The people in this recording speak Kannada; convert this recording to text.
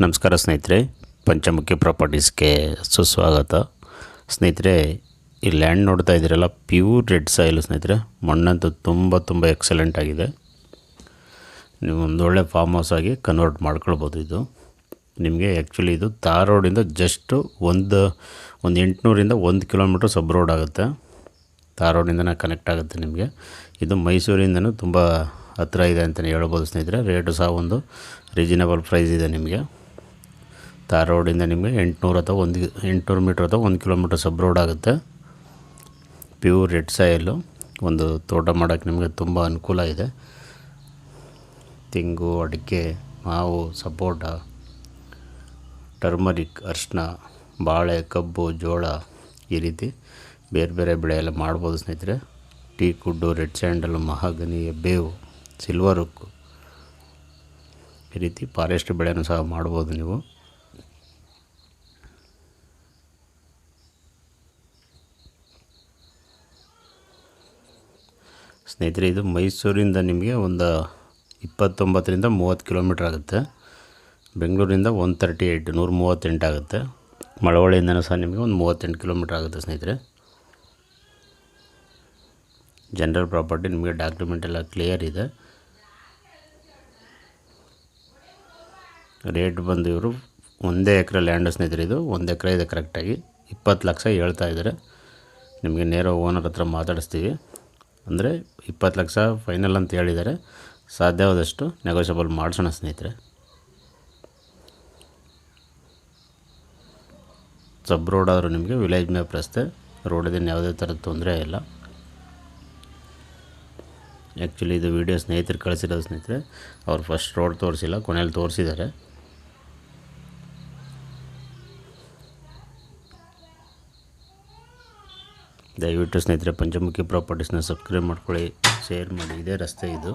ನಮಸ್ಕಾರ ಸ್ನೇಹಿತರೆ, ಪಂಚಮುಖಿ ಪ್ರಾಪರ್ಟೀಸ್ಗೆ ಸುಸ್ವಾಗತ. ಸ್ನೇಹಿತರೆ, ಈ ಲ್ಯಾಂಡ್ ನೋಡ್ತಾ ಇದ್ದೀರಲ್ಲ, ಪ್ಯೂರ್ ರೆಡ್ ಸಾಯಿಲ್ ಸ್ನೇಹಿತರೆ. ಮಣ್ಣಂತೂ ತುಂಬ ಎಕ್ಸಲೆಂಟ್ ಆಗಿದೆ. ನೀವು ಒಂದೊಳ್ಳೆ ಫಾರ್ಮ್ ಹೌಸ್ ಆಗಿ ಕನ್ವರ್ಟ್ ಮಾಡ್ಕೊಳ್ಬೋದು. ಇದು ನಿಮಗೆ ಆ್ಯಕ್ಚುಲಿ ಇದು ತಾರ್ ರೋಡಿಂದ ಜಸ್ಟು ಒಂದು 800ರಿಂದ 1 ಕಿಲೋಮೀಟ್ರ್ ಸಬ್ ರೋಡ್ ಆಗುತ್ತೆ. ತಾರ್ ರೋಡಿಂದನೇ ಕನೆಕ್ಟ್ ಆಗುತ್ತೆ ನಿಮಗೆ. ಇದು ಮೈಸೂರಿಂದನೂ ತುಂಬ ಹತ್ತಿರ ಇದೆ ಅಂತಲೇ ಹೇಳ್ಬೋದು ಸ್ನೇಹಿತರೆ. ರೇಟು ಸಹ ಒಂದು ರೀಸನಬಲ್ ಪ್ರೈಸ್ ಇದೆ ನಿಮಗೆ. ತಾರ್ ರೋಡಿಂದ ನಿಮಗೆ 800 ಮೀಟ್ರ್ ಅಥವಾ 1 ಕಿಲೋಮೀಟ್ರ್ ಸಬ್ ರೋಡ್ ಆಗುತ್ತೆ. Pure red soil. ಒಂದು ತೋಟ ಮಾಡೋಕ್ಕೆ ನಿಮಗೆ ತುಂಬ ಅನುಕೂಲ ಇದೆ. ತೆಂಗು, ಅಡಿಕೆ, ಮಾವು, ಸಪೋಟ, ಟರ್ಮರಿಕ್, ಅರಿಶಿನ, ಬಾಳೆ, ಕಬ್ಬು, ಜೋಳ, ಈ ರೀತಿ ಬೇರೆ ಬೆಳೆ ಎಲ್ಲ ಮಾಡ್ಬೋದು ಸ್ನೇಹಿತರೆ. ಟೀ ಕುಡ್ಡು, ರೆಡ್ ಸ್ಯಾಂಡಲ್, ಮಹಾಗನಿ, ಬೇವು, ಸಿಲ್ವರ್ ಉಕ್ಕು, ಈ ರೀತಿ ಫಾರೆಸ್ಟ್ ಬೆಳೆನೂ ಸಹ ಮಾಡ್ಬೋದು ನೀವು. ಸ್ನೇಹಿತರೆ, ಇದು ಮೈಸೂರಿಂದ ನಿಮಗೆ ಒಂದು 29ರಿಂದ 30 ಕಿಲೋಮೀಟ್ರ್ ಆಗುತ್ತೆ. ಬೆಂಗಳೂರಿಂದ 138 ಆಗುತ್ತೆ. ಮಳವಳ್ಳಿಯಿಂದನೂ ಸಹ ನಿಮಗೆ ಒಂದು 38 ಕಿಲೋಮೀಟ್ರ್ ಆಗುತ್ತೆ ಸ್ನೇಹಿತರೆ. ಜನರಲ್ ಪ್ರಾಪರ್ಟಿ, ನಿಮಗೆ ಡಾಕ್ಯುಮೆಂಟ್ ಎಲ್ಲ ಕ್ಲಿಯರ್ ಇದೆ. ರೇಟ್ ಬಂದು ಇವರು 1 ಎಕರೆ ಲ್ಯಾಂಡ್ ಸ್ನೇಹಿತರೆ. ಇದು 1 ಎಕರೆ ಇದೆ ಕರೆಕ್ಟಾಗಿ. 20 ಲಕ್ಷ ಹೇಳ್ತಾ ಇದ್ದಾರೆ. ನಿಮಗೆ ನೇರ ಓನರ್ ಹತ್ರ ಮಾತಾಡಿಸ್ತೀವಿ. ಅಂದರೆ 20 ಲಕ್ಷ ಫೈನಲ್ ಅಂತ ಹೇಳಿದ್ದಾರೆ. ಸಾಧ್ಯವಾದಷ್ಟು ನೆಗೋಷಿಯಬಲ್ ಮಾಡಿಸೋಣ ಸ್ನೇಹಿತರೆ. ಸಬ್ ರೋಡ್ ಆದರೂ ನಿಮಗೆ ವಿಲೇಜ್ ಮ್ಯಾಪ್ ರಸ್ತೆ, ರೋಡಿಂದ ಯಾವುದೇ ಥರದ ತೊಂದರೆ ಇಲ್ಲ. ಆ್ಯಕ್ಚುಲಿ ಇದು ವಿಡಿಯೋ ಸ್ನೇಹಿತರು ಕಳಿಸಿರೋದು ಸ್ನೇಹಿತರೆ. ಅವ್ರು ಫಸ್ಟ್ ರೋಡ್ ತೋರಿಸಿಲ್ಲ, ಕೊನೆಯಲ್ಲಿ ತೋರಿಸಿದ್ದಾರೆ. ದಯವಿಟ್ಟು ಸ್ನೇಹಿತರೆ ಪಂಚಮುಖಿ ಪ್ರಾಪರ್ಟೀಸ್ನ ಸಬ್ಸ್ಕ್ರೈಬ್ ಮಾಡ್ಕೊಳ್ಳಿ, ಶೇರ್ ಮಾಡಿ. ಇದೇ ರಸ್ತೆ ಇದು.